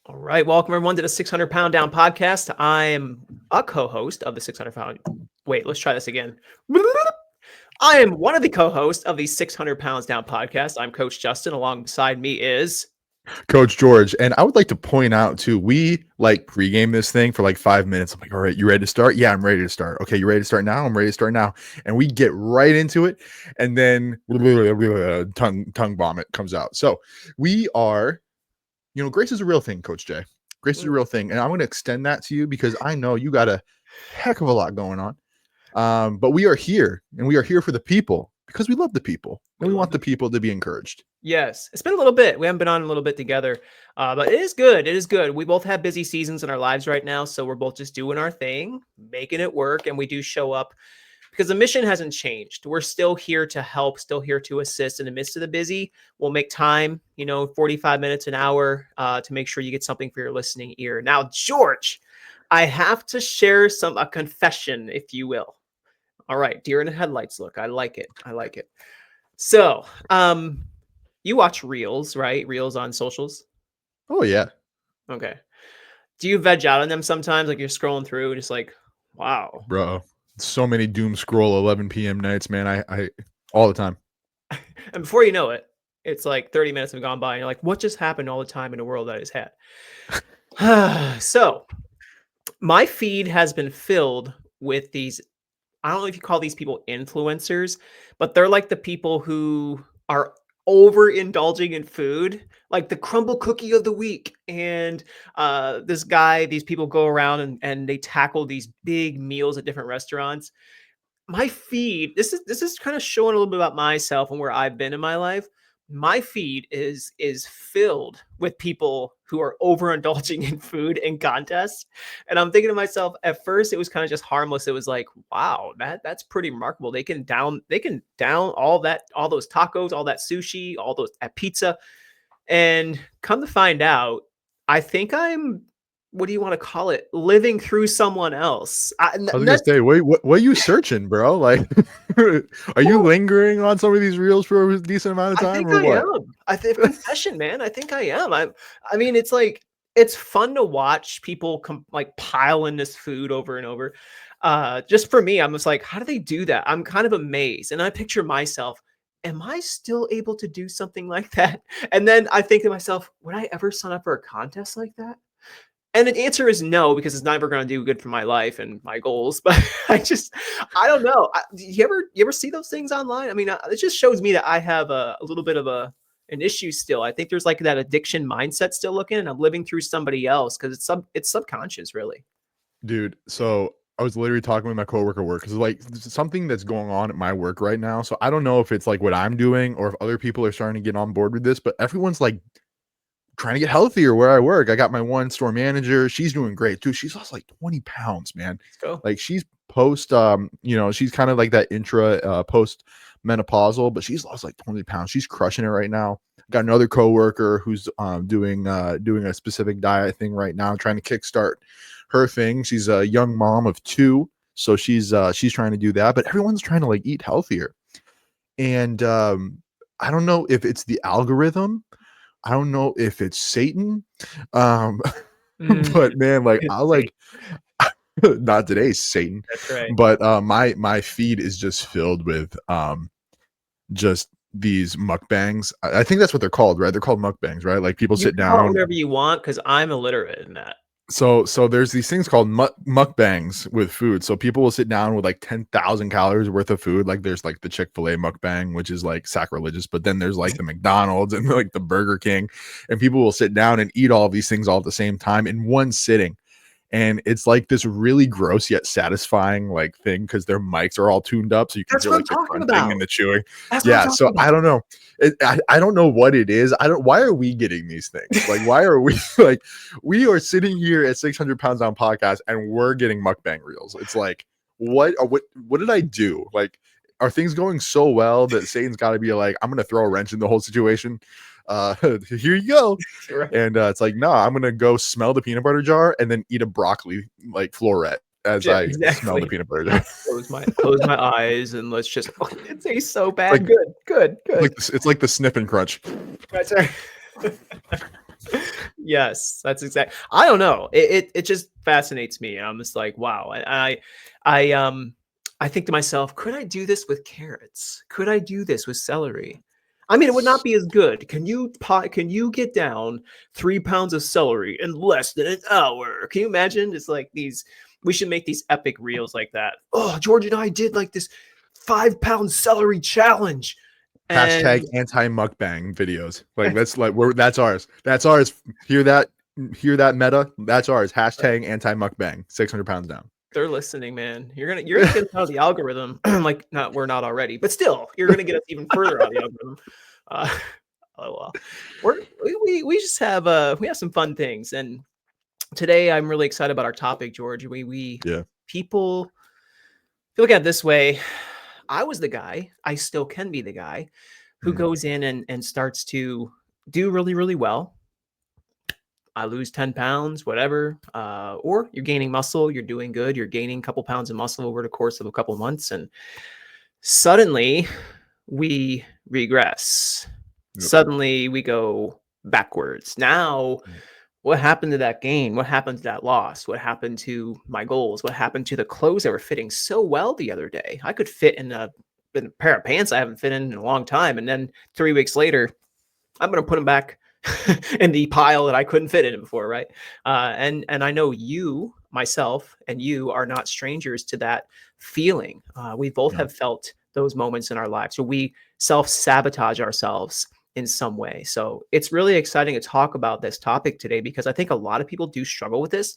All right, welcome everyone to the 600 Pound Down podcast. I am a co-host of the 600 Pound. Wait, let's try this again. I am one of the co-hosts of the 600 Pounds Down podcast. I'm Coach Justin. Alongside me is Coach George. And I would like to point out too, we like pregame this thing for like 5 minutes. I'm like, all right, you ready to start? Yeah, I'm ready to start. Okay, you ready to start now? I'm ready to start now. And we get right into it. And then tongue vomit comes out. So we are, grace is a real thing, Coach Jay. Grace is a real thing. And I'm going to extend that to you because I know you got a heck of a lot going on. But we are here and we are here for the people because we love the people and we want the people to be encouraged. Yes, it's been a little bit. We haven't been on a little bit together, but it is good. It is good. We both have busy seasons in our lives right now, so we're both just doing our thing, making it work, and we do show up because the mission hasn't changed. We're still here to help, still here to assist in the midst of the busy. We'll make time, 45 minutes, an hour, to make sure you get something for your listening ear. Now, George, I have to share a confession, if you will. All right, deer in the headlights look. I like it. I like it. So, you watch Reels, right? Reels on socials. Oh, yeah. Okay. Do you veg out on them sometimes? Like you're scrolling through and just like, wow. Bro, so many doom scroll 11 p.m. nights, man. I all the time. And before you know it, it's like 30 minutes have gone by and you're like, what just happened all the time in the world that is had? So my feed has been filled with these, I don't know if you call these people influencers, but they're like the people who are overindulging in food, like the crumble cookie of the week. And these people go around and they tackle these big meals at different restaurants. My feed, this is kind of showing a little bit about myself and where I've been in my life. My feed is filled with people who are overindulging in food and contests. And I'm thinking to myself, at first it was kind of just harmless. It was like, wow, that's pretty remarkable. They can down all those tacos, all that sushi, all those at pizza. And come to find out, I think I'm, what do you want to call it? Living through someone else. I was gonna say, wait, what are you searching, bro? Like, are you lingering on some of these reels for a decent amount of time, I think or what? am. I think confession, man. I think I am. I mean, it's like it's fun to watch people like pile in this food over and over. Just for me, I'm just like, how do they do that? I'm kind of amazed, and I picture myself. Am I still able to do something like that? And then I think to myself, would I ever sign up for a contest like that? And the answer is no, because it's never going to do good for my life and my goals. But I don't know. Do you ever see those things online? I mean, it just shows me that I have a little bit of an issue still. I think there's like that addiction mindset still looking, and I'm living through somebody else because it's subconscious, really. Dude, so I was literally talking with my coworker at work because like something that's going on at my work right now. So I don't know if it's like what I'm doing or if other people are starting to get on board with this, but everyone's like trying to get healthier where I work. I got my one store manager. She's doing great too. She's lost like 20 pounds, man. Let's go. Like she's post, she's kind of like that post menopausal, but she's lost like 20 pounds. She's crushing it right now. Got another coworker who's doing a specific diet thing right now, trying to kickstart her thing. She's a young mom of 2, so she's trying to do that. But everyone's trying to like eat healthier, and I don't know if it's the algorithm. I don't know if it's Satan, but man, like I like not today, Satan. That's right. But my feed is just filled with just these mukbangs. I think that's what they're called, right? They're called mukbangs, right? Like people sit down. Whatever you want, because I'm illiterate in that. So there's these things called mukbangs with food. So people will sit down with like 10,000 calories worth of food. Like there's like the Chick-fil-A mukbang, which is like sacrilegious, but then there's like the McDonald's and like the Burger King, and people will sit down and eat all of these things all at the same time in one sitting. And it's like this really gross yet satisfying like thing because their mics are all tuned up, so you can hear like the grunting and the chewing. Yeah, so I don't know. I don't know what it is. Why are we getting these things? Like, why are we like we are sitting here at 600 Pounds Down podcast and we're getting mukbang reels? It's like, what did I do? Like, are things going so well that Satan's got to be like, I'm gonna throw a wrench in the whole situation? Here you go. Right. And it's like, no, I'm gonna go smell the peanut butter jar and then eat a broccoli like floret as I smell the peanut butter jar. Close my eyes and let's just it tastes so bad. Like, good. It's like the snip and crunch. That's right. Yes, that's exact I don't know. It just fascinates me. I'm just like, wow. I I think to myself, could I do this with carrots? Could I do this with celery? I mean, it would not be as good. Can you get down 3 pounds of celery in less than an hour? Can you imagine? It's like these we should make these epic reels like that. Oh, George and I did like this 5-pound celery challenge. Hashtag And anti mukbang videos. Like that's ours. That's ours. Hear that? Hear that meta? That's ours. Hashtag anti mukbang. 600 pounds down. they're listening, man. You're gonna get us out of the algorithm, like not we're not already, but still, you're gonna get us even further out of the algorithm. Uh, oh well, we just have we have some fun things, and today I'm really excited about our topic, George. We Yeah. people if you look at it this way, I was the guy. I still can be the guy who Mhm. goes in and starts to do really really well. I lose 10 pounds, whatever. Or you're gaining muscle, you're doing good, you're gaining a couple pounds of muscle over the course of a couple months, and suddenly we regress. Yep. Suddenly we go backwards. Now, what happened to that gain? What happened to that loss? What happened to my goals? What happened to the clothes that were fitting so well the other day? I could fit in a pair of pants I haven't fit in a long time. And then 3 weeks later, I'm going to put them back in the pile that I couldn't fit in before, right? And I know you, myself, and you are not strangers to that feeling. We both No. have felt those moments in our lives where we self sabotage ourselves in some way. So it's really exciting to talk about this topic today because I think a lot of people do struggle with this,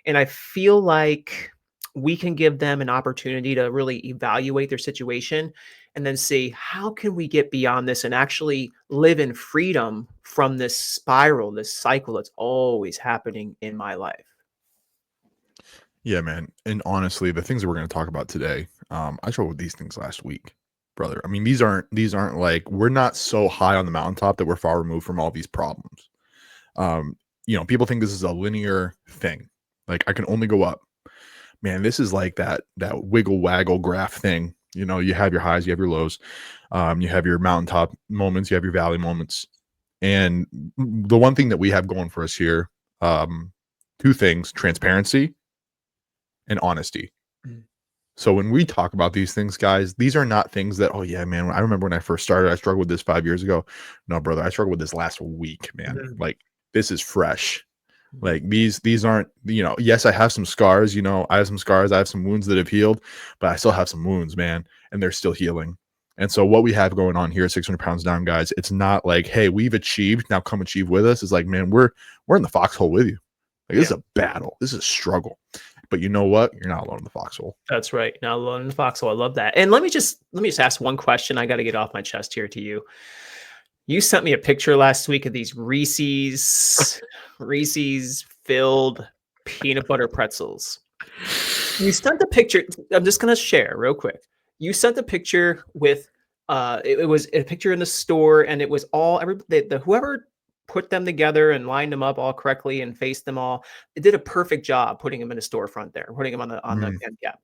and I feel like we can give them an opportunity to really evaluate their situation and then see how can we get beyond this and actually live in freedom from this spiral, this cycle that's always happening in my life. Yeah, man. And honestly, the things that we're going to talk about today, I struggled with these things last week, brother. I mean, these aren't like we're not so high on the mountaintop that we're far removed from all these problems. Um, people think this is a linear thing. Like I can only go up. Man, this is like that wiggle waggle graph thing. You have your highs, you have your lows, you have your mountaintop moments, you have your valley moments. And the one thing that we have going for us here, two things: transparency and honesty. Mm. So when we talk about these things, guys, these are not things that, oh yeah, man, I remember when I first started, I struggled with this 5 years ago. No, brother, I struggled with this last week, man. Mhm. Like this is fresh. Mhm. Like these aren't, yes, I have some scars, I have some scars, I have some wounds that have healed, but I still have some wounds, man, and they're still healing. And so what we have going on here at 600 pounds down, guys, it's not like, hey, we've achieved, now come achieve with us. It's like, man, we're in the foxhole with you. Like this Yeah, is a battle. This is a struggle. But you know what? You're not alone in the foxhole. that's right. Now alone in the foxhole. I love that. And let me just ask one question. I got to get off my chest here to you. You sent me a picture last week of these Reese's filled peanut butter pretzels. You sent the picture. I'm just gonna share real quick. You sent the picture with it was a picture in the store, and it was all the whoever put them together and lined them up all correctly and faced them all. It did a perfect job putting them in the storefront there, putting them on the Mm. end cap.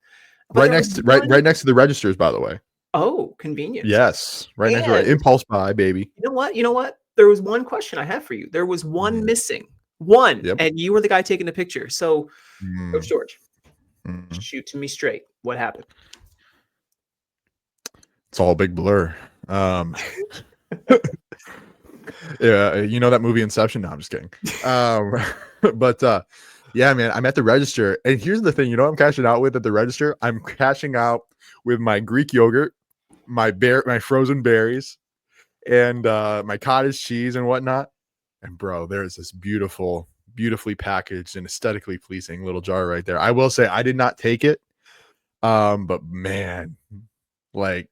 But Right there was next to right one next to the registers, by the way. oh convenience. Yes, right next to right. And Impulse buy, baby. you know what? You know what? There was one question I have for you. There was one Mhm. missing. One, Yep. and you were the guy taking the picture. So, Coach Mm, George, mhm. shoot to me straight. What happened? It's all a big blur. Yeah, that movie Inception? No, I'm just kidding. Um, but yeah, man, I'm at the register, and here's the thing: I'm cashing out with at the register. I'm cashing out with my Greek yogurt, my frozen berries, and my cottage cheese and whatnot. And bro, there's this beautifully packaged and aesthetically pleasing little jar right there. I will say I did not take it, but man, like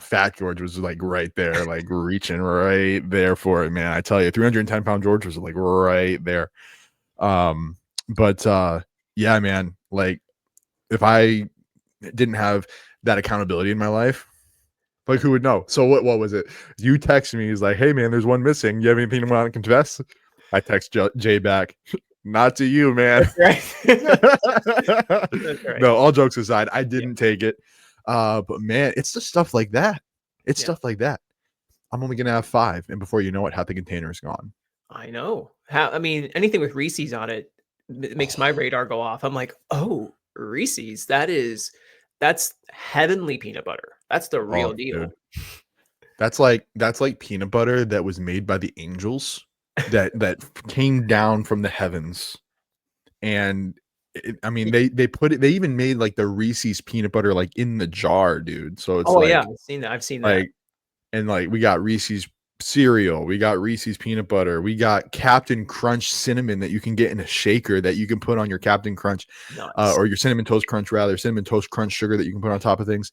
Fat George was like right there, like reaching right there for it, man. I tell you, 310-pound George was like right there. Um, but yeah, man, like if I didn't have that accountability in my life, like who would know? So what was it? You text me, he's like, hey man, there's one missing. You have anything you want to confess? I text Jay back, not to you, man. That's right. That's right. No, all jokes aside, I Yeah, didn't take it. But man, it's just stuff like that. It's yeah. stuff like that. I'm only gonna have 5, and before you know it, half the container is gone. I know. How I mean, anything with Reese's on it makes my radar go off. I'm like, "Oh, Reese's, that's heavenly peanut butter. That's the Oh, real dude. deal." That's like peanut butter that was made by the angels that came down from the heavens. And I mean, Y they even made like the Reese's peanut butter like in the jar, dude. So it's Oh, yeah, I've seen that. like and like we got Reese's cereal, we got Reese's peanut butter, we got Captain Crunch cinnamon that you can get in a shaker that you can put on your Captain Crunch, Nuts. or your cinnamon toast crunch rather, cinnamon toast crunch sugar that you can put on top of things.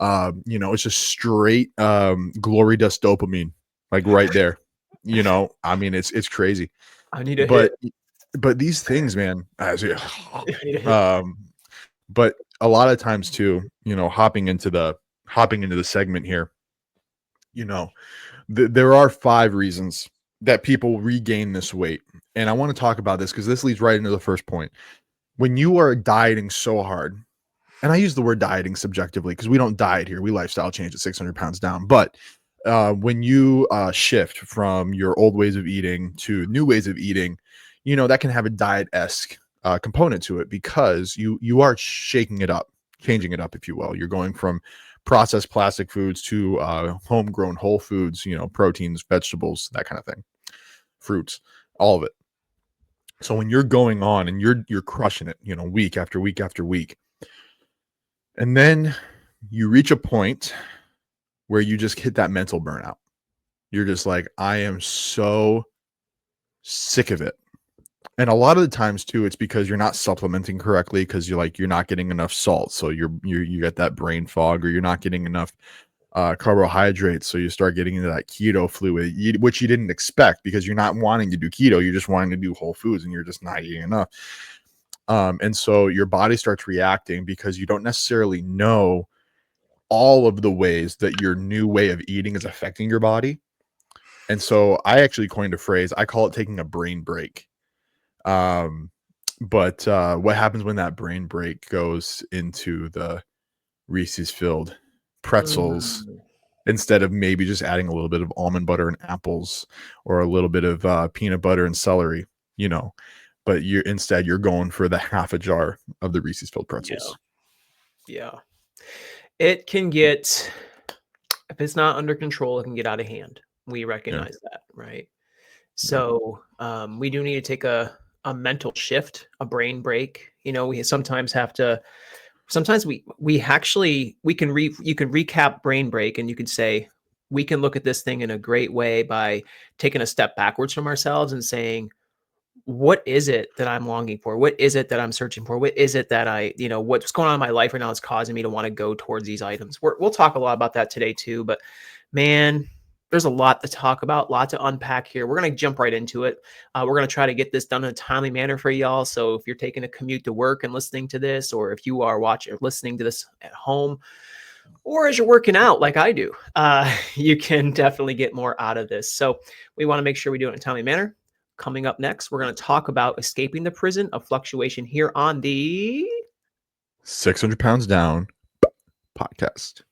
It's just straight glory dust dopamine, like right there. I mean, it's crazy. I need a hit. But these things, man, I need a hit. um, but a lot of times too, hopping into the segment here, you know, there are 5 reasons that people regain this weight. And I want to talk about this because this leads right into the first point. When you are dieting so hard, and I use the word dieting subjectively because we don't diet here, we lifestyle change at 600 pounds down. But when you shift from your old ways of eating to new ways of eating, that can have a diet-esque component to it because you are shaking it up, changing it up, if you will. You're going from processed plastic foods to homegrown whole foods, proteins, vegetables, that kind of thing, fruits, all of it. So when you're going on and you're crushing it, week after week after week, and then you reach a point where you just hit that mental burnout. You're just like, I am so sick of it. And a lot of the times too, it's because you're not supplementing correctly because you're not getting enough salt. So you get that brain fog, or you're not getting enough carbohydrates. So you start getting into that keto fluid, which you didn't expect because you're not wanting to do keto. You're just wanting to do whole foods and you're just not eating enough. And so your body starts reacting because you don't necessarily know all of the ways that your new way of eating is affecting your body. And so I actually coined a phrase. I call it taking a brain break. But what happens when that brain break goes into the Reese's filled pretzels Mm. instead of maybe just adding a little bit of almond butter and apples, or a little bit of peanut butter and celery, but you're going for the half a jar of the Reese's filled Yeah, pretzels. yeah. It can get if it's not under control, it can get out of hand. We Yeah. recognize that, right? Yeah. So, we do need to take a mental shift, a brain break. We sometimes have to sometimes we actually we can you can recap brain break and you can say, we can look at this thing in a great way by taking a step backwards from ourselves and saying, what is it that I'm longing for? What is it that I'm searching for? What is it that what's going on in my life right now is causing me to want to go towards these items? We'll talk a lot about that today too, but man, there's a lot to talk about, lot to unpack here. We're going to jump right into it. We're going to try to get this done in a timely manner for y'all. So if you're taking a commute to work and listening to this, or if you are watching or listening to this at home, or as you're working out like I do, you can definitely get more out of this. So we want to make sure we do it in a timely manner. Coming up next, we're going to talk about escaping the prison of fluctuation here on the 600 pounds down podcast.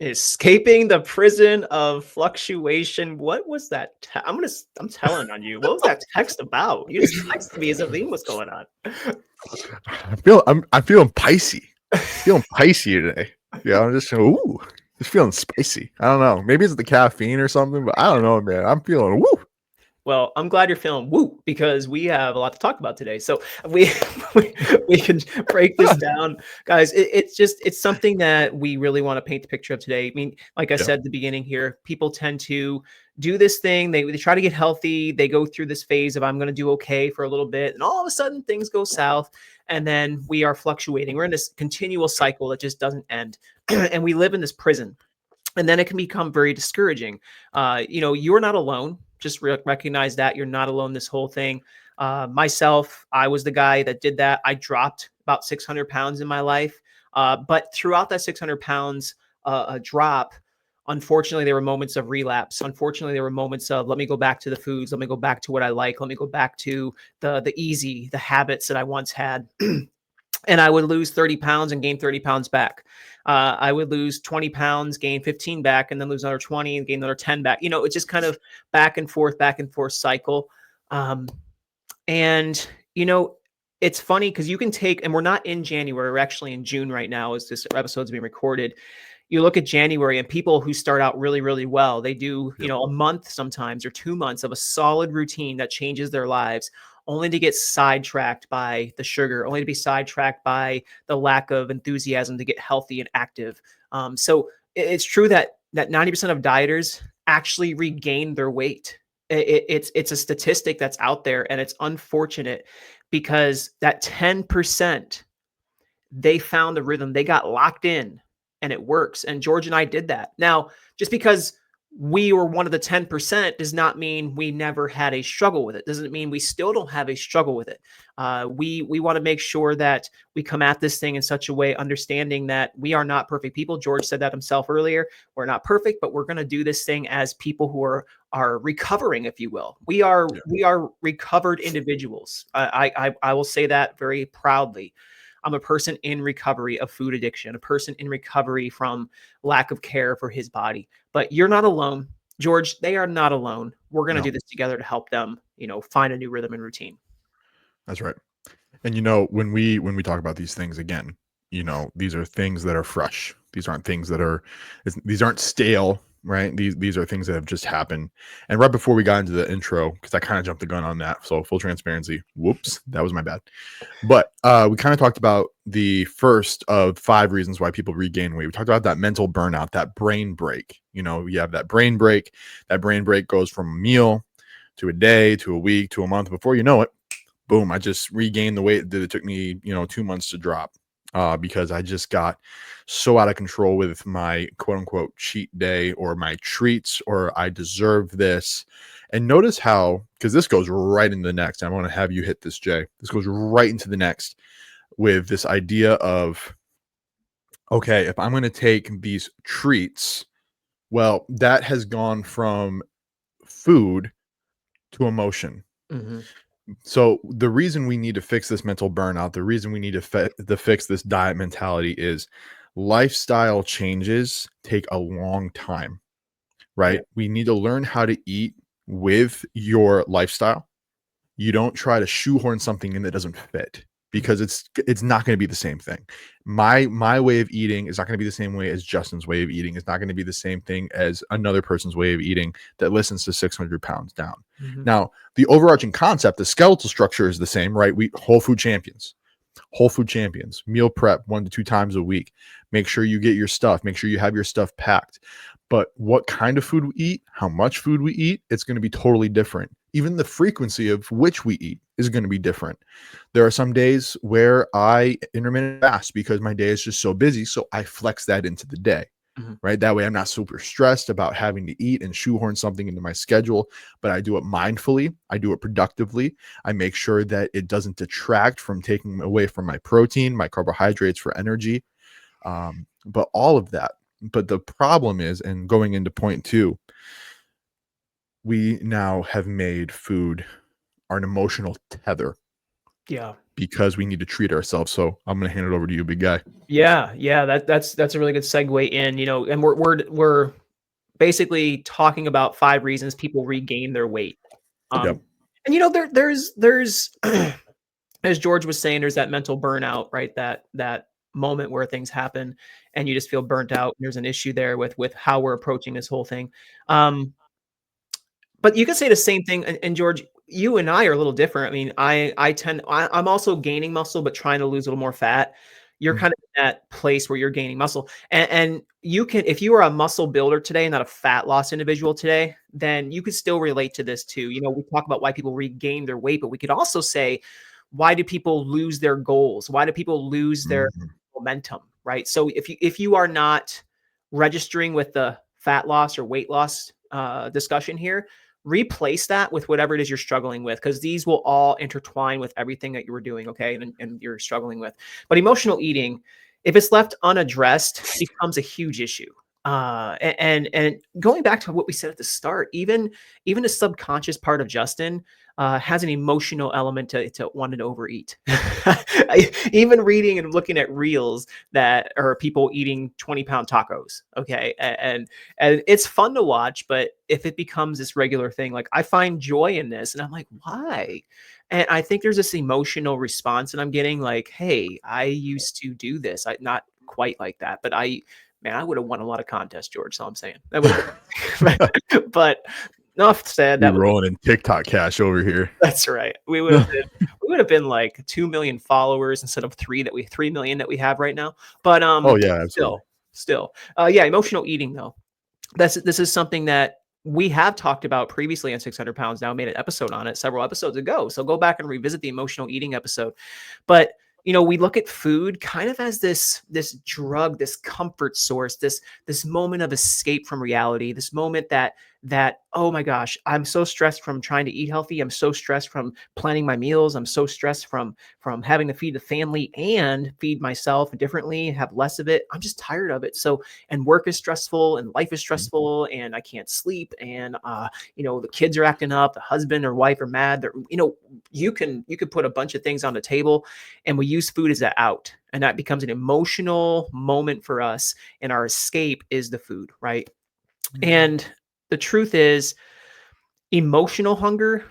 escaping the prison of fluctuation. What was that? I'm telling on you. What was that text about? You just texted me as if something was going on. I'm feeling Pisces. Feeling Pisces today. Yeah, I'm just feeling spicy. I don't know. Maybe it's the caffeine or something, but I don't know, man. I'm feeling woo. Well, I'm glad you're feeling woo because we have a lot to talk about today. So we we, we can break this down, guys. It's something that we really want to paint the picture of today. I mean, like I Yeah. said at the beginning here, people tend to do this thing. They try to get healthy. They go through this phase of I'm going to do okay for a little bit, and all of a sudden things go south, and then we are fluctuating. We're in this continual cycle that just doesn't end, and we live in this prison, and then it can become very discouraging. You're not alone. Just recognize that you're not alone. This whole thing. Myself, I was the guy that did that. I dropped about 600 pounds in my life, but throughout that 600 pounds a drop, unfortunately, there were moments of relapse. Unfortunately, there were moments of let me go back to the foods. Let me go back to what I like. Let me go back to the habits that I once had. And I would lose 30 pounds and gain 30 pounds back. I would lose 20 pounds, gain 15 back, and then lose another 20 and gain another 10 back. It's just kind of back and forth cycle. Um, and, you know, it's funny because you can take, and we're not in January, we're actually in June right now as this episode's being recorded. You look at January and people who start out really, really well, they do, Yep. a month sometimes or 2 months of a solid routine that changes their lives, only to get sidetracked by the sugar, only to be sidetracked by the lack of enthusiasm to get healthy and active. So it's true that 90% of dieters actually regain their weight. It's a statistic that's out there, and it's unfortunate because that 10%, they found the rhythm, they got locked in, and it works. And George and I did that. Now, just because we were one of the 10% does not mean we never had a struggle with it. Doesn't mean we still don't have a struggle with it. We want to make sure that we come at this thing in such a way, understanding that we are not perfect people. George said that himself earlier. We're not perfect, but we're going to do this thing as people who are recovering, if you will. Yeah. We are recovered individuals. I will say that very proudly. I'm a person in recovery of food addiction, a person in recovery from lack of care for his body. But you're not alone, George. They are not alone. We're going to No, do this together to help them, find a new rhythm and routine. that's right. And when we talk about these things again, these are things that are fresh. These aren't things that are these aren't stale, right? These are things that have just happened. And right before we got into the intro, because I kind of jumped the gun on that. So full transparency. Whoops, that was my bad. But we kind of talked about the first of 5 reasons why people regain weight. We talked about that mental burnout, that brain break. You have that brain break. That brain break goes from a meal to a day to a week to a month. Before you know it, boom, I just regained the weight that it took me, 2 months to drop, because I just got so out of control with my quote unquote cheat day or my treats, or I deserve this. And notice how, because this goes right into the next, I want to have you hit this, Jay. This goes right into the next with this idea of, okay, if I'm going to take these treats, well, that has gone from food to emotion. Hmm. So the reason we need to fix this mental burnout, the reason we need to fix this diet mentality is lifestyle changes take a long time, Yeah. right? We need to learn how to eat with your lifestyle. You don't try to shoehorn something in that doesn't fit, because it's not going to be the same thing. My way of eating is not going to be the same way as Justin's way of eating. It's not going to be the same thing as another person's way of eating that listens to 600 pounds down. Hmm. Now, the overarching concept, the skeletal structure is the same, right? We whole food champions, meal prep 1 to 2 times a week. Make sure you get your stuff. Make sure you have your stuff packed. But what kind of food we eat, how much food we eat, it's going to be totally different. Even the frequency of which we eat is going to be different. There are some days where I intermittent fast because my day is just so busy. So I flex that into the day, Hmm. right? That way I'm not super stressed about having to eat and shoehorn something into my schedule, but I do it mindfully. I do it productively. I make sure that it doesn't detract from taking away from my protein, my carbohydrates for energy, but all of that. But the problem is, and going into point 2, we now have made food our emotional tether Yeah. because we need to treat ourselves. So I'm going to hand it over to you, big guy. Yeah. Yeah. That's a really good segue in, and we're basically talking about 5 reasons people regain their weight. Yep. Um, and there's as George was saying, there's that mental burnout, right? That moment where things happen and you just feel burnt out. There's an issue there with how we're approaching this whole thing. Um, But you could say the same thing, and George, you and I are a little different. I mean, I'm also gaining muscle, but trying to lose a little more fat. You're Mm, kind of in that place where you're gaining muscle, and you can, if you are a muscle builder today, not a fat loss individual today, then you could still relate to this too. You know, we talk about why people regain their weight, but we could also say, why do people lose their goals? Why do people lose their mhm. momentum? Right. So if you are not registering with the fat loss or weight loss discussion here, replace that with whatever it is you're struggling with, because these will all intertwine with everything that you were doing, okay, and you're struggling with. But emotional eating, if it's left unaddressed, becomes a huge issue. And going back to what we said at the start, even the subconscious part of Justin has an emotional element to wanting to overeat. Even reading and looking at reels that are people eating 20-pound tacos, okay, and it's fun to watch, but if it becomes this regular thing, like I find joy in this, and I'm like, why? And I think there's this emotional response that I'm getting, like, hey, I used to do this. I not quite like that, but man, I would have won a lot of contests, George. So I'm saying that would have been, but enough said. Be That was rolling in TikTok cash over here. that's right. We would have been like 2 million followers instead of 3 million that we have right now. But Oh yeah, absolutely. still, yeah, emotional eating though. This is something that we have talked about previously on 600 pounds now, made an episode on it several episodes ago. So go back and revisit the emotional eating episode. But we look at food kind of as this drug, this comfort source, this moment of escape from reality, this moment that oh my gosh, I'm so stressed from trying to eat healthy. I'm so stressed from planning my meals. I'm so stressed from having to feed the family and feed myself differently, have less of it. I'm just tired of it. So and work is stressful and life is Mhm. stressful and I can't sleep and the kids are acting up, the husband or wife are mad. They're, you could put a bunch of things on the table and we use food as that out. And that becomes an emotional moment for us. And our escape is the food, right? And the truth is, emotional hunger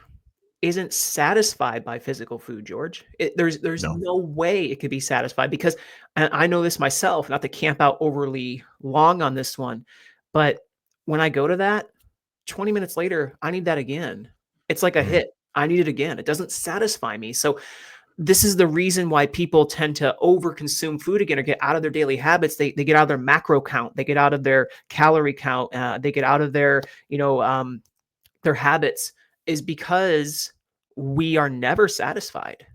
isn't satisfied by physical food, George. There's No. no way it could be satisfied because I know this myself, not to camp out overly long on this one, but when I go to that, 20 minutes later, I need that again. It's like a Mm, hit. I need it again. It doesn't satisfy me. So this is the reason why people tend to overconsume food again or get out of their daily habits. They get out of their macro count. They get out of their calorie count. They get out of their habits is because we are never satisfied.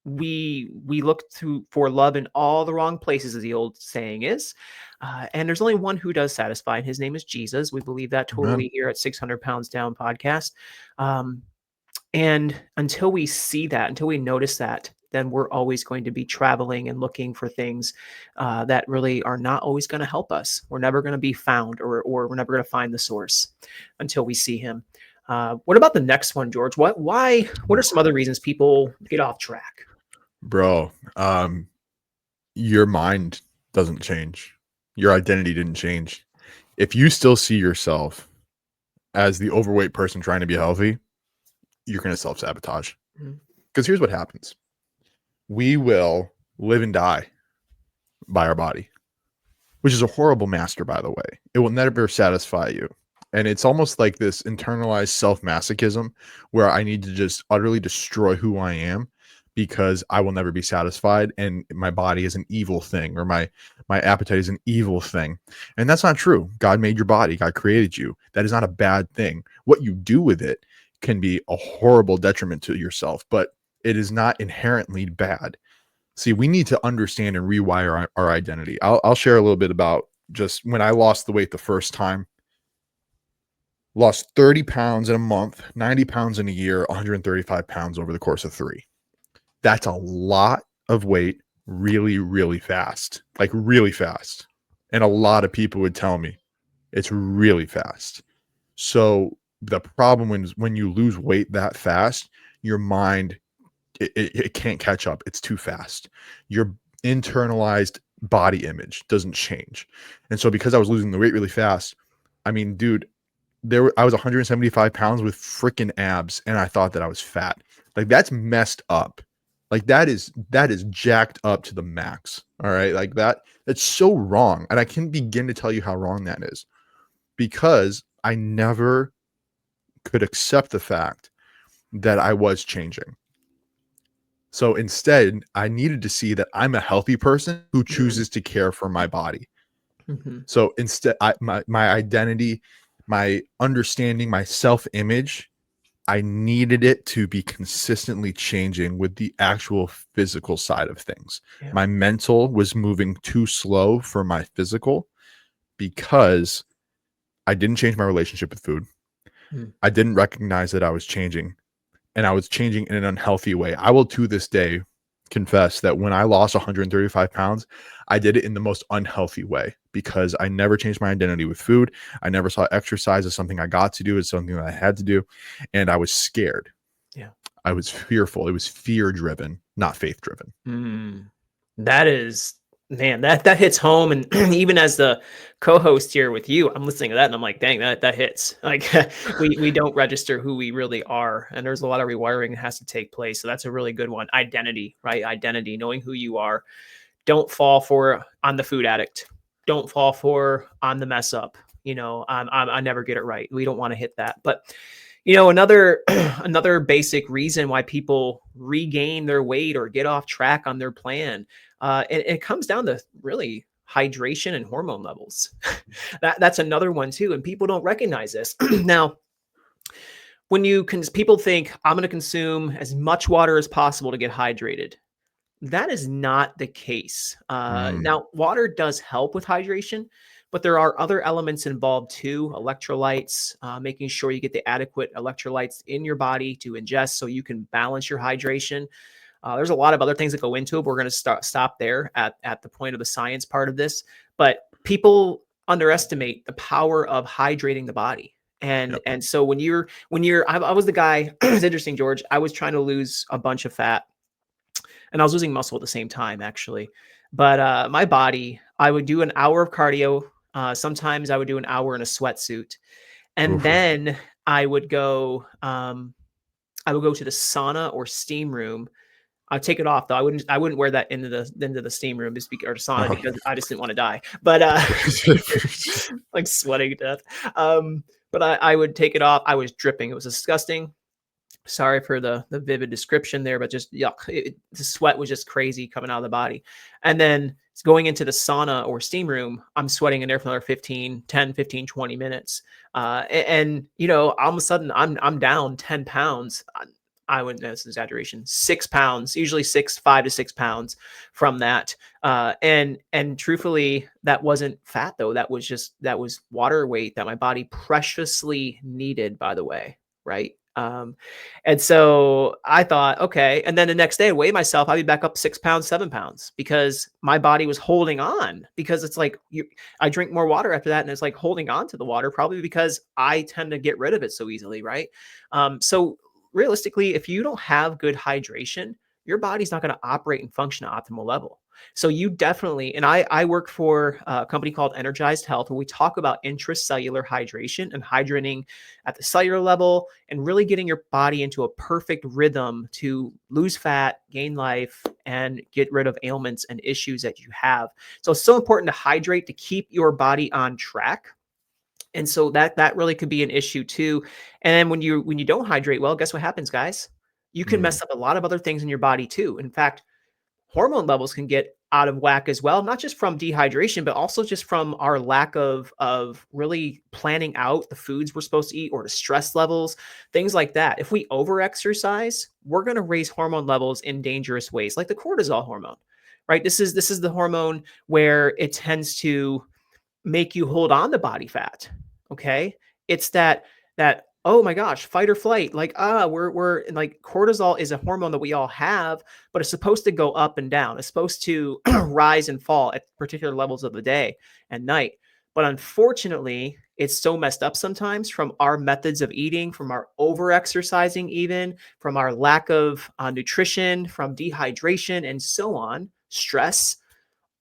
We look to for love in all the wrong places, as the old saying is. And there's only one who does satisfy, and his name is Jesus. We believe that amen. totally here at 600 Pounds Down podcast. Um, and until we see that, until we notice that, then we're always going to be traveling and looking for things that really are not always going to help us. We're never going to be found, or we're never going to find the source until we see him. What about the next one, George? What are some other reasons people get off track? Bro, your mind doesn't change. Your identity didn't change. If you still see yourself as the overweight person trying to be healthy, you're going to self-sabotage. Mhm. Because here's what happens. We will live and die by our body, which is a horrible master, by the way. It will never satisfy you. And it's almost like this internalized self masochism where I need to just utterly destroy who I am because I will never be satisfied and my body is an evil thing or my appetite is an evil thing. And that's not true. God made your body, God created you. That is not a bad thing. What you do with it can be a horrible detriment to yourself, but it is not inherently bad. See, we need to understand and rewire our identity. I'll share a little bit about just when I lost the weight the first time. Lost 30 pounds in a month, 90 pounds in a year, 135 pounds over the course of 3. That's a lot of weight really, really fast. Like really fast. And a lot of people would tell me it's really fast. So the problem when you lose weight that fast, your mind it can't catch up. It's too fast. Your internalized body image doesn't change. And so because I was losing the weight really fast, I mean, dude, I was 175 pounds with freaking abs, and I thought that I was fat. Like that's messed up. Like that is jacked up to the max. All right. Like that's so wrong. And I can't begin to tell you how wrong that is because I never could accept the fact that I was changing. So instead, I needed to see that I'm a healthy person who Mm, chooses to care for my body. mhm. So instead, my identity, my understanding, my self-image, I needed it to be consistently changing with the actual physical side of things. Yeah. My mental was moving too slow for my physical because I didn't change my relationship with food. Mm, I didn't recognize that I was changing, and I was changing in an unhealthy way. I will to this day confess that when I lost 135 pounds, I did it in the most unhealthy way because I never changed my identity with food. I never saw exercise as something I got to do, as something that I had to do. And I was scared. yeah. I was fearful. It was fear driven, not faith driven. Mm. That is, man, that hits home. And even as the co-host here with you, I'm listening to that and I'm like, dang, that hits. Like we don't register who we really are. And there's a lot of rewiring that has to take place. So that's a really good one. Identity, right? Identity, knowing who you are. Don't fall for on the food addict. Don't fall for on the mess up. I never get it right. We don't want to hit that. But another another basic reason why people regain their weight or get off track on their plan, it comes down to really hydration and hormone levels. That's another one too, and people don't recognize this. Now, when people think I'm going to consume as much water as possible to get hydrated. That is not the case. Mm, Now, water does help with hydration, but there are other elements involved too. Electrolytes, making sure you get the adequate electrolytes in your body to ingest so you can balance your hydration. There's a lot of other things that go into it. But we're going to stop there at the point of the science part of this. But people underestimate the power of hydrating the body. And yep. and so I was the guy. It's interesting, George. I was trying to lose a bunch of fat and I was losing muscle at the same time, actually. But my body, I would do an hour of cardio. Sometimes I would do an hour in a sweatsuit, and Oof. then I would go. I would go to the sauna or steam room. I'd take it off though. I wouldn't wear that into the steam room or the sauna Oh. because I just didn't want to die. But like sweating to death. But I would take it off. I was dripping. It was disgusting. Sorry for the vivid description there, but just yuck. The sweat was just crazy coming out of the body. And then going into the sauna or steam room, I'm sweating in there for another 20 minutes. And all of a sudden I'm down 10 pounds. I wouldn't, that's an exaggeration, 6 pounds, usually 5 to 6 pounds from that. And truthfully, that wasn't fat though. That was water weight that my body preciously needed, by the way. Right. And so I thought, okay. And then the next day I weigh myself, I'd be back up 6 pounds, 7 pounds because my body was holding on because it's like I drink more water after that. And it's like holding on to the water, probably because I tend to get rid of it so easily. Right. So realistically, if you don't have good hydration, your body's not going to operate and function at optimal level. So you definitely, and I work for a company called Energized Health, where we talk about intracellular hydration and hydrating at the cellular level and really getting your body into a perfect rhythm to lose fat, gain life, and get rid of ailments and issues that you have. So it's so important to hydrate to keep your body on track. And so that really could be an issue too. And then when you don't hydrate well, guess what happens, guys? You can Mm, mess up a lot of other things in your body too. In fact, hormone levels can get out of whack as well, not just from dehydration, but also just from our lack of really planning out the foods we're supposed to eat or the stress levels, things like that. If we overexercise, we're going to raise hormone levels in dangerous ways, like the cortisol hormone, right? This is the hormone where it tends to make you hold on to body fat. Okay. It's that, oh my gosh, fight or flight. Like, we're like cortisol is a hormone that we all have, but it's supposed to go up and down. It's supposed to rise and fall at particular levels of the day and night. But unfortunately, it's so messed up sometimes from our methods of eating, from our over exercising, even from our lack of nutrition, from dehydration, and so on, stress.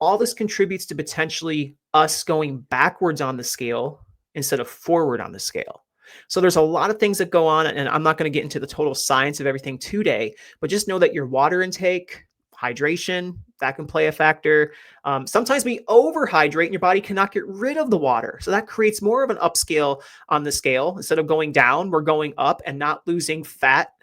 All this contributes to potentially us going backwards on the scale instead of forward on the scale. So there's a lot of things that go on, and I'm not going to get into the total science of everything today, but just know that your water intake, hydration, that can play a factor. Sometimes we overhydrate and your body cannot get rid of the water. So that creates more of an upscale on the scale. Instead of going down, we're going up and not losing fat.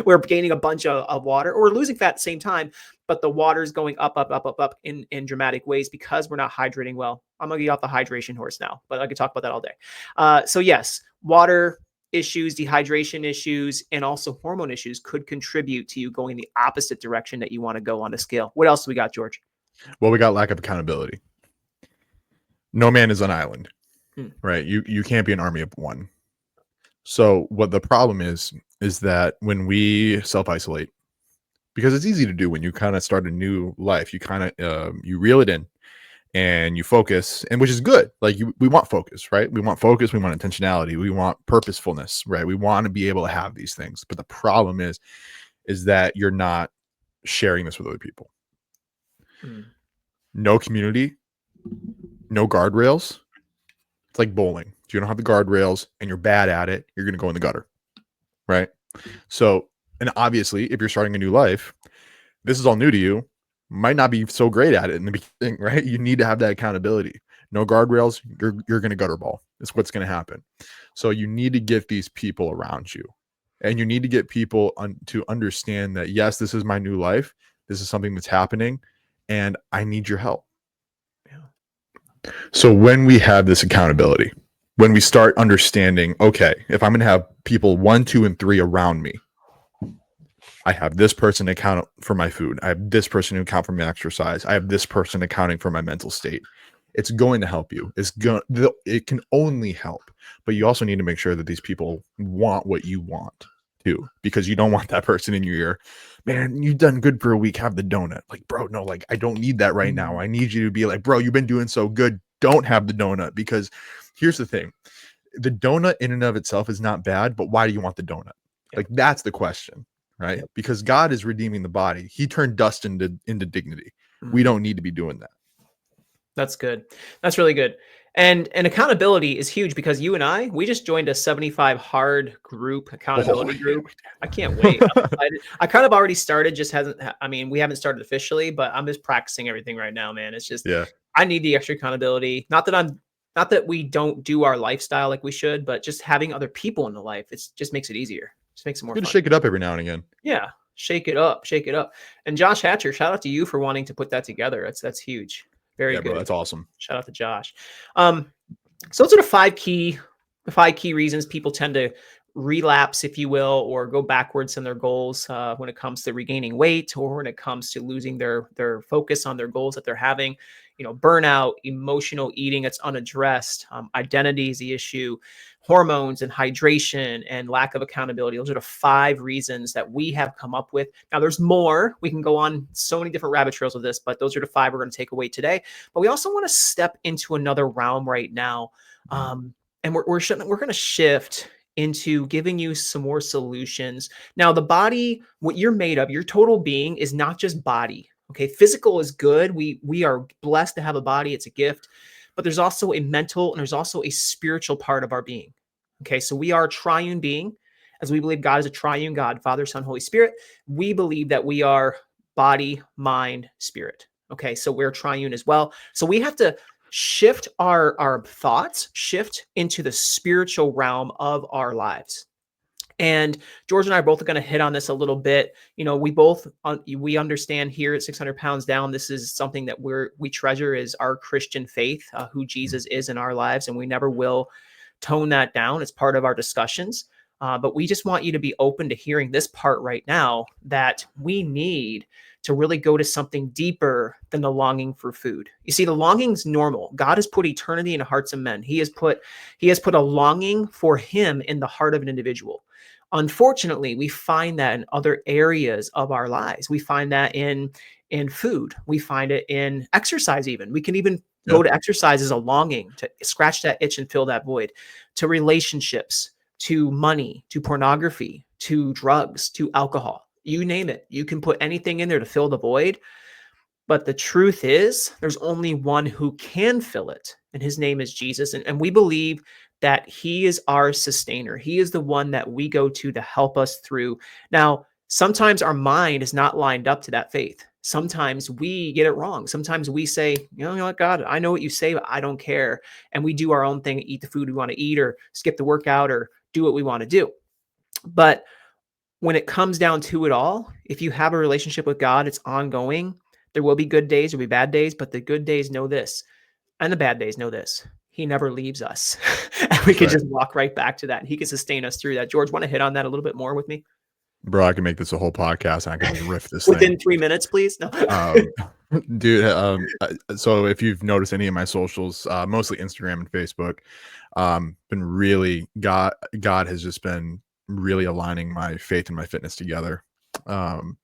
We're gaining a bunch of water, or we're losing fat at the same time, but the water is going up, up, up, up, up in dramatic ways because we're not hydrating well. I'm going to get off the hydration horse now, but I could talk about that all day. So yes, water issues, dehydration issues, and also hormone issues could contribute to you going the opposite direction that you want to go on the scale. What else do we got, George? Well, we got lack of accountability. No man is an island, Hmm. right? You can't be an army of one. So what the problem is that when we self-isolate, because it's easy to do when you kind of start a new life, you kind of you reel it in and you focus, and which is good. Like we want focus, right? We want focus, we want intentionality, we want purposefulness, right? We want to be able to have these things. But the problem is that you're not sharing this with other people. No community, no guardrails. It's like bowling. If you don't have the guardrails and you're bad at it, you're going to go in the gutter, right? So, and obviously, if you're starting a new life, this is all new to you, might not be so great at it in the beginning, right? You need to have that accountability. No guardrails, you're going to gutter ball. It's what's going to happen. So you need to get these people around you, and you need to get people to understand that, yes, this is my new life. This is something that's happening, and I need your help. Yeah. So when we have this accountability, when we start understanding, okay, if I'm going to have people 1, 2, and 3 around me, I have this person to account for my food. I have this person to account for my exercise. I have this person accounting for my mental state. It's going to help you. It can only help, but you also need to make sure that these people want what you want too, because you don't want that person in your ear. Man, you've done good for a week. Have the donut. Like, bro, no, like I don't need that right now. I need you to be like, bro, you've been doing so good. Don't have the donut, because here's the thing. The donut in and of itself is not bad, but why do you want the donut? Like, that's the question. Right? Yep. Because God is redeeming the body. He turned dust into dignity. We don't need to be doing that. That's good. That's really good. And accountability is huge, because you and we just joined a 75 hard group accountability group. I can't wait. I kind of already started, just we haven't started officially, but I'm just practicing everything right now, man. It's just, I need the extra accountability. Not that we don't do our lifestyle like we should, but just having other people in the life, just makes it easier. Just makes it more good fun. To shake it up every now and again. Yeah. Shake it up. And Josh Hatcher, shout out to you for wanting to put that together. That's huge. Very good. Bro, that's awesome. Shout out to Josh. So those are the five key reasons people tend to relapse, if you will, or go backwards in their goals when it comes to regaining weight, or when it comes to losing their focus on their goals that they're having. Burnout, emotional eating that's unaddressed, identity is the issue, hormones and hydration, and lack of accountability. Those are the 5 reasons that we have come up with. Now, there's more. We can go on so many different rabbit trails with this, but those are the 5 we're going to take away today. But we also want to step into another realm right now. And we're going to shift into giving you some more solutions. Now, the body, what you're made of, your total being is not just body. Okay, physical is good. We are blessed to have a body. It's a gift. But there's also a mental and there's also a spiritual part of our being. Okay, so we are a triune being. As we believe God is a triune God, Father, Son, Holy Spirit, we believe that we are body, mind, spirit. Okay, so we're triune as well. So we have to shift our thoughts, shift into the spiritual realm of our lives. And George and I are both going to hit on this a little bit. We understand here at 600 pounds down, this is something that we treasure, is our Christian faith, who Jesus is in our lives, and we never will tone that down. It's part of our discussions. But we just want you to be open to hearing this part right now, that we need to really go to something deeper than the longing for food. You see, the longing's normal. God has put eternity in the hearts of men. He has put a longing for him in the heart of an individual. Unfortunately, we find that in other areas of our lives. We find that in food. We find it in exercise even. We can even go to exercise as a longing to scratch that itch and fill that void, to relationships, to money, to pornography, to drugs, to alcohol. You name it. You can put anything in there to fill the void. But the truth is, there's only one who can fill it, and his name is Jesus. And we believe that he is our sustainer. He is the one that we go to help us through. Now, sometimes our mind is not lined up to that faith. sometimes we get it wrong. Sometimes we say, you know what, God, I know what you say, but I don't care. And we do our own thing, eat the food we want to eat, or skip the workout, or do what we want to do. But when it comes down to it all, if you have a relationship with God, it's ongoing. There will be good days, there'll be bad days, but the good days know this, and the bad days know this. He never leaves us. And we That's can right. just walk right back to that. And he can sustain us through that. George, want to hit on that a little bit more with me? Bro, I can make this a whole podcast and I can just riff this thing. Within 3 minutes, please. No. Um, dude, so if you've noticed any of my socials, mostly Instagram and Facebook, been really God has just been really aligning my faith and my fitness together. Um,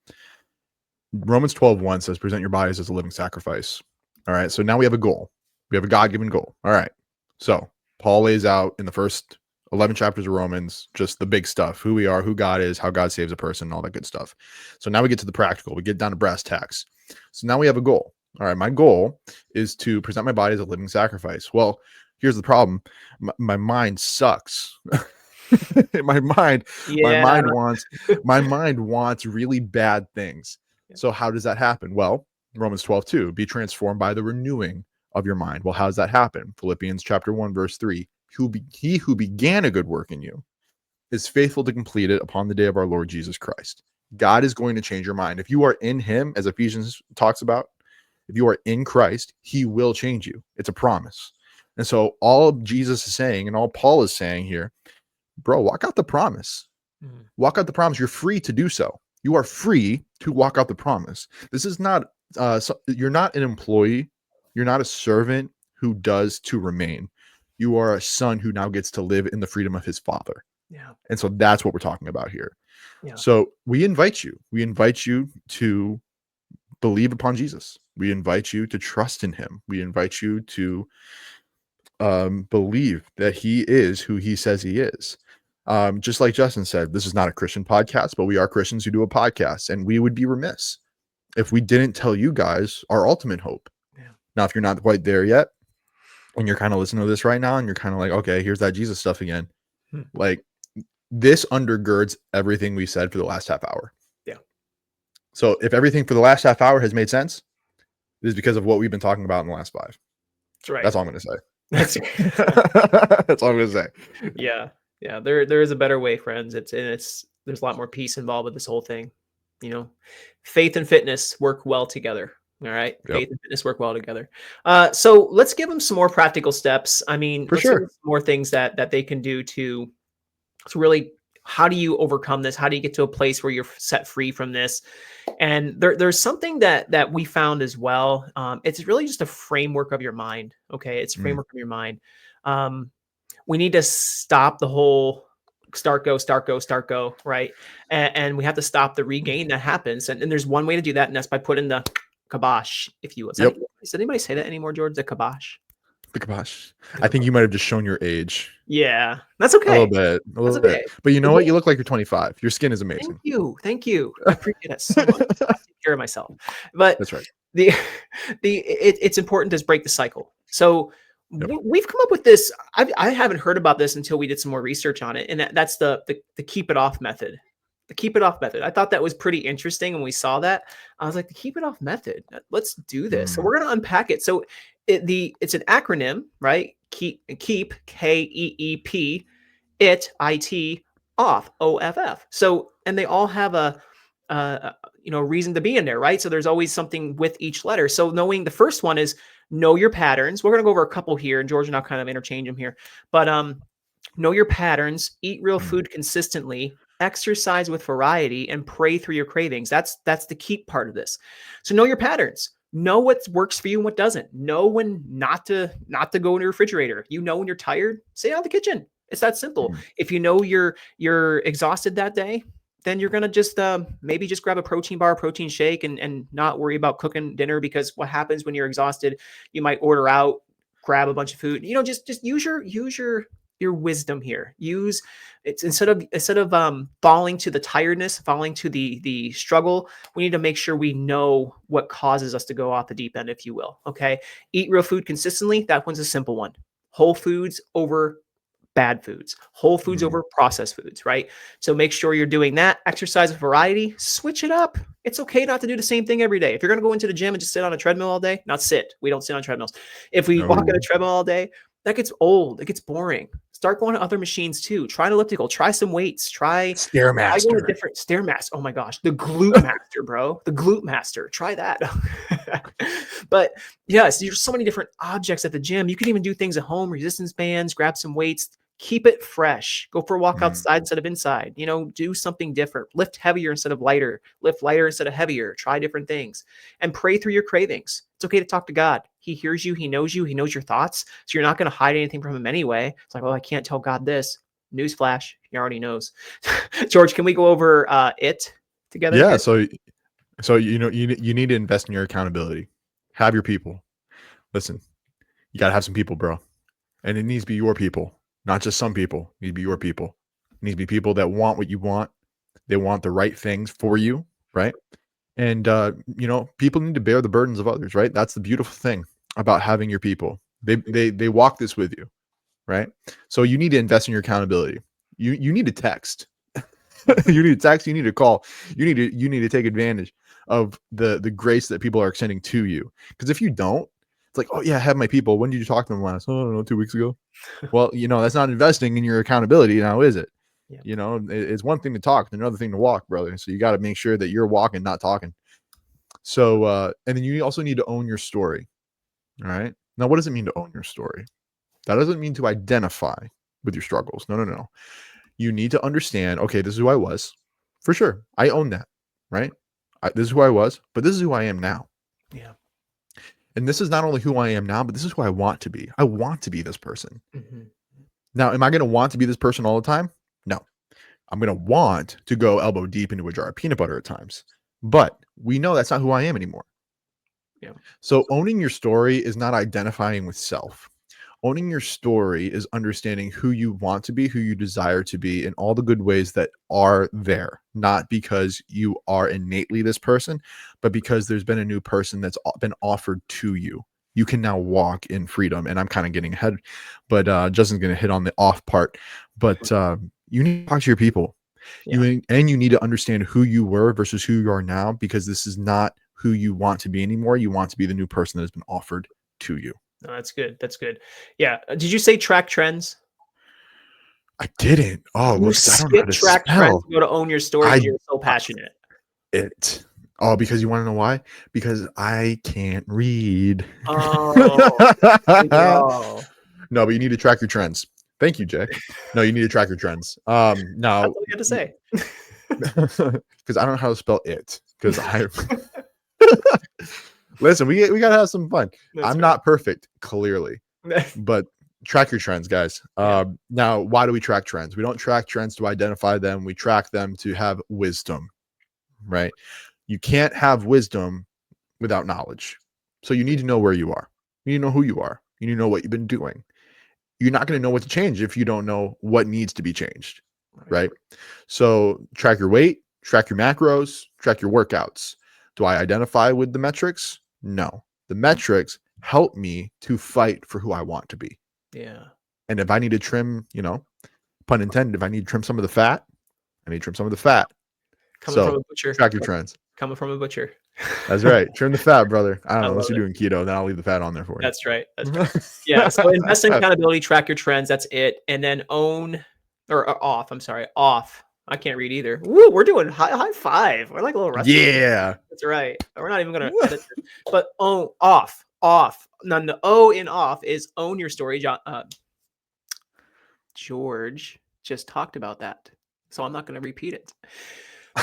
Romans 12:1 says, present your bodies as a living sacrifice. All right. So now we have a goal. We have a God-given goal. All right. So Paul lays out in the first 11 chapters of Romans just the big stuff, who we are, who God is, how God saves a person, all that good stuff. So now we get to the practical. We get down to brass tacks. So now we have a goal. All right. My goal is to present my body as a living sacrifice. Well, here's the problem. My mind sucks. my mind Yeah. my mind wants really bad things. So how does that happen? Well, Romans 12:2, be transformed by the renewing of your mind. Well, how does that happen? Philippians chapter 1, verse 3, he who began a good work in you is faithful to complete it upon the day of our Lord Jesus Christ. God is going to change your mind. If you are in him, as Ephesians talks about, if you are in Christ, he will change you. It's a promise. And so all Jesus is saying and all Paul is saying here, bro, walk out the promise. Walk out the promise. You're free to do so. You are free to walk out the promise. This is not, you're not an employee. You're not a servant who does to remain. You are a son who now gets to live in the freedom of his father. Yeah. And so that's what we're talking about here. Yeah. So we invite you to believe upon Jesus. We invite you to trust in him. We invite you to believe that he is who he says he is. Just like Justin said, this is not a Christian podcast, but we are Christians who do a podcast, and we would be remiss if we didn't tell you guys our ultimate hope. Yeah. Now, if you're not quite there yet, and you're kind of listening to this right now, and you're kind of like, okay, here's that Jesus stuff again. Like, this undergirds everything we said for the last half hour. Yeah. So if everything for the last half hour has made sense, it is because of what we've been talking about in the last 5. That's right. That's all I'm going to say. That's That's all I'm going to say. Yeah. Yeah. There is a better way, friends. There's a lot more peace involved with this whole thing. You know, faith and fitness work well together. All right. Yep. Faith and fitness work well together. So let's give them some more practical steps. I mean, For let's give sure. them some more things that they can do to really, how do you overcome this? How do you get to a place where you're set free from this? And there's something that we found as well. It's really just a framework of your mind. Okay. It's a framework of your mind. We need to stop the whole start, go, right? And we have to stop the regain that happens. And there's one way to do that, and that's by putting the kibosh, if you will. Yep. Does anybody say that anymore, George? The kibosh? The kibosh. I think you might have just shown your age. Yeah, that's A okay. little bit. A little That's bit. okay. But you know what? You look like you're 25. Your skin is amazing. Thank you. Thank you. I appreciate it so much. I take care of myself. But That's right. it's important to break the cycle. So Yep. we've come up with this. I haven't heard about this until we did some more research on it, and that's the keep it off method. The keep it off method. I thought that was pretty interesting when we saw that. I was like, the keep it off method. Let's do this. So we're going to unpack it. So it's an acronym, right? Keep KEEP, it off OFF. So, and they all have a reason to be in there, right? So there's always something with each letter. So knowing the first one is know your patterns. We're going to go over a couple here, and George and I'll kind of interchange them here. But know your patterns, eat real food consistently, exercise with variety, and pray through your cravings. That's the keep part of this. So know your patterns. Know what works for you and what doesn't. Know when not to go in the refrigerator. You know when you're tired, stay out of the kitchen. It's that simple. If you know you're exhausted that day, then you're gonna just maybe just grab a protein bar, protein shake, and not worry about cooking dinner, because what happens when you're exhausted, you might order out, grab a bunch of food. Just use your wisdom here. Use it's instead of falling to the tiredness, falling to the struggle. We need to make sure we know what causes us to go off the deep end, if you will. Okay, eat real food consistently. That one's a simple one. Whole foods over bad foods, whole foods over processed foods, right? So make sure you're doing that. Exercise with variety, switch it up. It's okay not to do the same thing every day. If you're going to go into the gym and just sit on a treadmill all day, not sit. We don't sit on treadmills. If we walk on a No. treadmill all day, that gets old. It gets boring. Start going to other machines too. Try an elliptical. Try some weights. Try going to Stairmaster. different Stairmaster. Oh my gosh, the Glute Master, bro. The Glute Master. Try that. But yes, there's so many different objects at the gym. You can even do things at home. Resistance bands. Grab some weights. Keep it fresh. Go for a walk Mm. outside instead of inside. Do something different. Lift heavier instead of lighter. Lift lighter instead of heavier. Try different things and pray through your cravings. It's okay to talk to God. He hears you. He knows you. He knows your thoughts. So you're not going to hide anything from him anyway. It's like, oh, I can't tell God this. Newsflash. He already knows. George, can we go over it together Yeah. again? So you need to invest in your accountability. Have your people. Listen, you gotta have some people, bro, and it needs to be your people, not just some people. It needs to be your people. It needs to be people that want what you want. They want the right things for you, right? And people need to bear the burdens of others, right? That's the beautiful thing about having your people. They walk this with you, right? So you need to invest in your accountability. You need to text. You need to text, you need to call. You need to take advantage of the grace that people are extending to you. Because if you don't, it's like, oh yeah, I have my people. When did you talk to them last? Oh, I don't know, 2 weeks ago. Well, that's not investing in your accountability now, is it? Yeah. It's one thing to talk, it's another thing to walk, brother. So you got to make sure that you're walking, not talking. So and then you also need to own your story. All right. Now, what does it mean to own your story? That doesn't mean to identify with your struggles. No. You need to understand, okay, this is who I was. For sure. I own that, right? This is who I was, but this is who I am now. Yeah. And this is not only who I am now, but this is who I want to be. I want to be this person. Mm-hmm. Now, am I going to want to be this person all the time? No. I'm going to want to go elbow deep into a jar of peanut butter at times. But we know that's not who I am anymore. Yeah. So owning your story is not identifying with self. Owning your story is understanding who you want to be, who you desire to be, in all the good ways that are there, not because you are innately this person, but because there's been a new person that's been offered to you. You can now walk in freedom. And I'm kind of getting ahead, but Justin's going to hit on the off part. But you need to talk to your people. Yeah. You need to understand who you were versus who you are now, because this is not who you want to be anymore. You want to be the new person that has been offered to you. No, that's good. That's good. Yeah. Did you say track trends? I didn't. Oh, You look, I don't know how skip to track trends spell to go to own your story I because you're so passionate. it. Oh, because you want to know why? Because I can't read. Oh, bro. No, but you need to track your trends. Thank you, Jay. No, you need to track your trends. That's Now, all you had to say. because I don't know how to spell it. Because I listen, we gotta have some fun. That's I'm right. not perfect, clearly, but track your trends, guys. Yeah. Now, why do we track trends? We don't track trends to identify them. We track them to have wisdom, right? You can't have wisdom without knowledge. So you need to know where you are. You need to know who you are. You need to know what you've been doing. You're not going to know what to change if you don't know what needs to be changed, right? So track your weight, track your macros, track your workouts. Do I identify with the metrics? No. The metrics help me to fight for who I want to be. Yeah. And if I need to trim, pun intended, if I need to trim some of the fat, I need to trim some of the fat. Coming from So a butcher. track your trends. Coming from a butcher. That's right. Trim the fat, brother. I don't I know. Unless love you're it. doing keto, then I'll leave the fat on there for you. That's right. That's right. Yeah. So invest in accountability, track your trends. That's it. And then own or off. I'm sorry. Off. I can't read either. Woo, we're doing high five. We're like a little wrestling. Yeah. That's right. We're not even going to edit this. But own off. None the O in off is own your story. George just talked about that. So I'm not going to repeat it.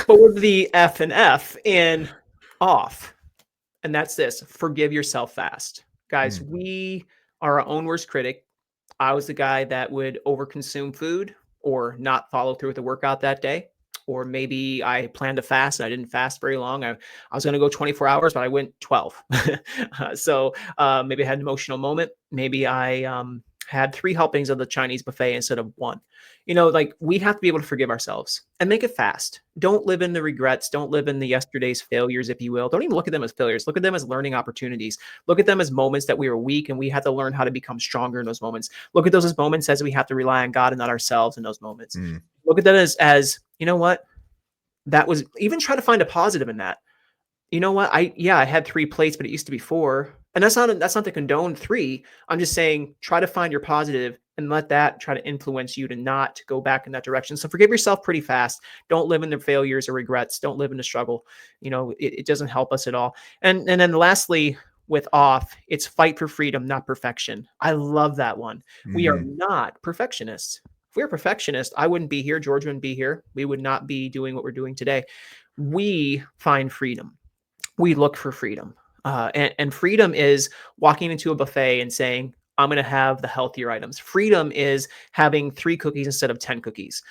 But with the F and F in off. And that's this: forgive yourself fast. Guys, we are our own worst critic. I was the guy that would overconsume food or not follow through with the workout that day. Or maybe I planned to fast and I didn't fast very long. I was going to go 24 hours, but I went 12. So maybe I had an emotional moment. Maybe I had 3 helpings of the Chinese buffet instead of 1. Like we have to be able to forgive ourselves and make it fast. Don't live in the regrets. Don't live in the yesterday's failures, if you will. Don't even look at them as failures. Look at them as learning opportunities. Look at them as moments that we were weak and we had to learn how to become stronger in those moments. Look at those as moments as we have to rely on God and not ourselves in those moments. Look at that as you know what? That was even try to find a positive in that. You know what? I had 3 plates, but it used to be 4. And that's not to condone 3. I'm just saying try to find your positive and let that try to influence you to not go back in that direction. So forgive yourself pretty fast. Don't live in the failures or regrets. Don't live in the struggle. It doesn't help us at all. And then lastly, with off, it's fight for freedom, not perfection. I love that one. We are Mhm. not perfectionists. If we were perfectionists, I wouldn't be here. George wouldn't be here. We would not be doing what we're doing today. We find freedom. We look for freedom. And freedom is walking into a buffet and saying, I'm going to have the healthier items. Freedom is having 3 cookies instead of 10 cookies.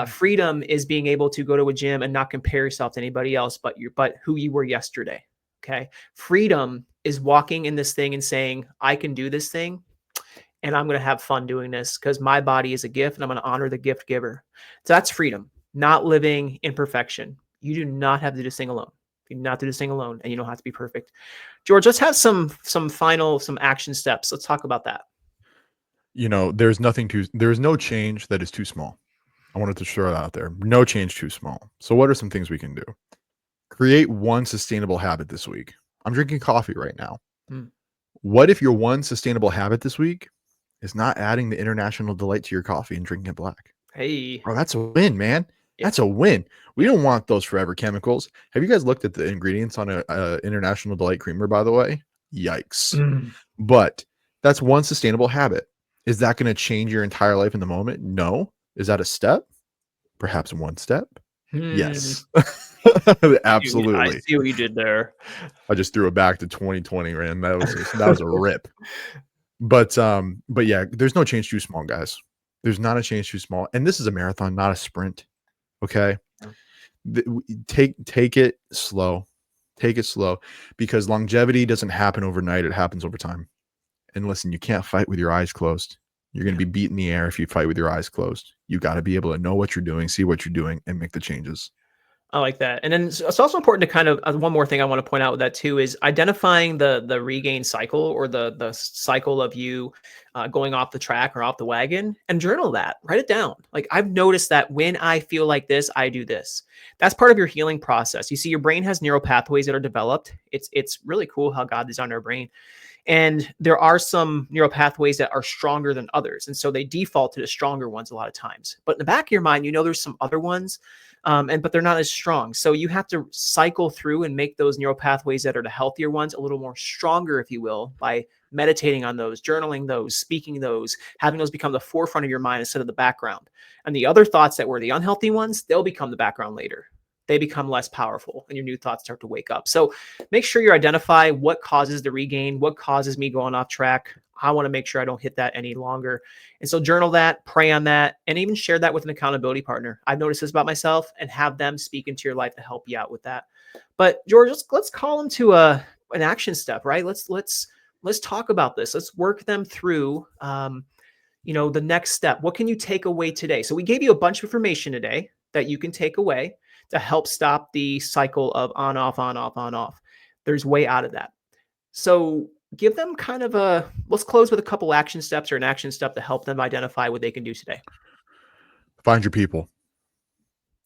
Freedom is being able to go to a gym and not compare yourself to anybody else but who you were yesterday. Okay. Freedom is walking in this thing and saying, I can do this thing and I'm going to have fun doing this because my body is a gift and I'm going to honor the gift giver. So that's freedom, not living in perfection. You do not have to do this thing alone. You do not do this thing alone, and you don't have to be perfect. George, let's have some action steps. Let's talk about that. There's no change that is too small. I wanted to throw that out there. No change too small. So what are some things we can do? Create one sustainable habit this week. I'm drinking coffee right now. Mm. What if your one sustainable habit this week is not adding the international delight to your coffee and drinking it black? Hey, Oh, that's a win, man. yeah, That's a win. We yeah. don't want those forever chemicals. Have you guys looked at the ingredients on a international delight creamer, by the way? Yikes. Mm. But that's one sustainable habit. Is that going to change your entire life in the moment? No. Is that a step? Perhaps one step? Hmm. Yes. I Absolutely. see what you did there. I just threw it back to 2020, man. That was a rip. But yeah, there's no change too small, guys. There's not a change too small. And this is a marathon, not a sprint. Okay. Yeah. Take it slow. Take it slow because longevity doesn't happen overnight. It happens over time. And listen, you can't fight with your eyes closed. You're going to be beat in the air if you fight with your eyes closed. You got to be able to know what you're doing, see what you're doing, and make the changes. I like that. And then it's also important to kind of one more thing I want to point out with that too is identifying the regain cycle or the cycle of you going off the track or off the wagon and journal that. Write it down. Like I've noticed that when I feel like this, I do this. That's part of your healing process. You see, your brain has neural pathways that are developed. It's really cool how God designed our brain. And there are some neural pathways that are stronger than others. And so they default to the stronger ones a lot of times. But in the back of your mind, there's some other ones, but they're not as strong. So you have to cycle through and make those neural pathways that are the healthier ones a little more stronger, if you will, by meditating on those, journaling those, speaking those, having those become the forefront of your mind instead of the background. And the other thoughts that were the unhealthy ones, they'll become the background later. They become less powerful and your new thoughts start to wake up. So make sure you identify what causes the regain, what causes me going off track. I want to make sure I don't hit that any longer. And so journal that, pray on that, and even share that with an accountability partner. I've noticed this about myself and have them speak into your life to help you out with that. But George, let's call them to an action step, right? Let's talk about this. Let's work them through the next step. What can you take away today? So we gave you a bunch of information today that you can take away to help stop the cycle of on, off, on, off, on, off. There's way out of that. So give them kind of let's close with a couple action steps or an action step to help them identify what they can do today. Find your people.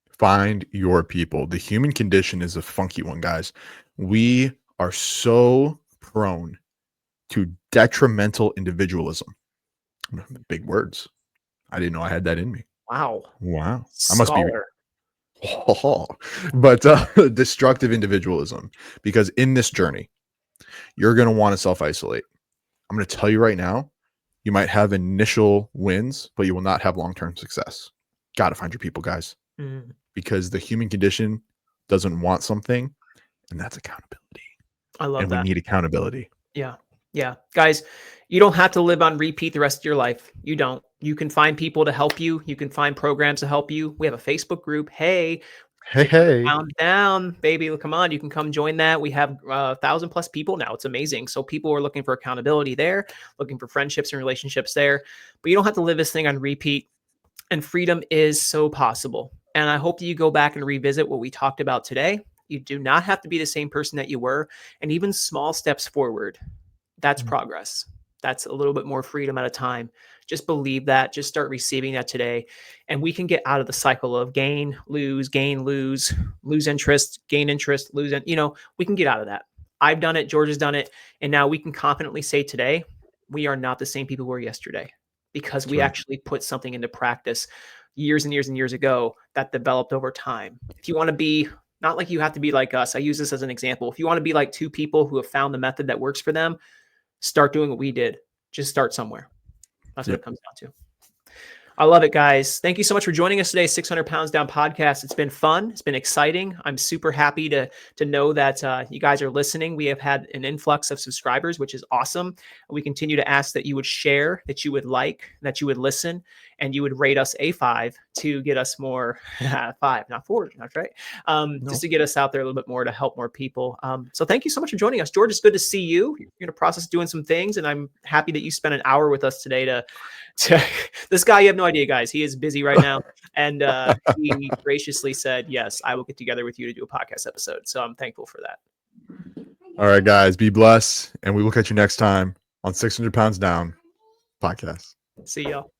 Find your people. The human condition is a funky one, guys. We are so prone to detrimental individualism. Big words. I didn't know I had that in me. Wow. Wow. I must be Scholar. but destructive individualism because in this journey you're going to want to self-isolate. I'm going to tell you right now, you might have initial wins but you will not have long-term success. Got to find your people, guys, Mm, because the human condition doesn't want something, and that's accountability, I love and we that. need accountability. Yeah. Yeah. Guys, you don't have to live on repeat the rest of your life. You don't. You can find people to help you. You can find programs to help you. We have a Facebook group. Hey, Hey, hey. pound down, baby. Come on. You can come join that. We have 1,000+ people now. It's amazing. So people are looking for accountability there, looking for friendships and relationships there. But you don't have to live this thing on repeat. And freedom is so possible. And I hope that you go back and revisit what we talked about today. You do not have to be the same person that you were. And even small steps forward, that's progress. That's a little bit more freedom at a time. Just believe that. Just start receiving that today. And we can get out of the cycle of gain, lose, lose interest, gain interest, lose. We can get out of that. I've done it. George has done it. And now we can confidently say today, we are not the same people we were yesterday because That's we right. actually put something into practice years and years and years ago that developed over time. If you want to be, not like you have to be like us. I use this as an example. If you want to be like two people who have found the method that works for them, start doing what we did. Just start somewhere. That's what it comes down to. I love it, guys. Thank you so much for joining us today, 600 Pounds Down podcast. It's been fun. It's been exciting. I'm super happy to know that you guys are listening. We have had an influx of subscribers, which is awesome. We continue to ask that you would share, that you would like, that you would listen, and you would rate us a 5 to get us more 5, not 4, that's right. Just to get us out there a little bit more to help more people. So thank you so much for joining us, George. It's good to see you. You're in the process of doing some things, and I'm happy that you spent an hour with us today to this guy, you have no idea, guys. He is busy right now. And he graciously said, yes, I will get together with you to do a podcast episode. So I'm thankful for that. All right, guys, be blessed. And we will catch you next time on 600 Pounds Down podcast. See y'all.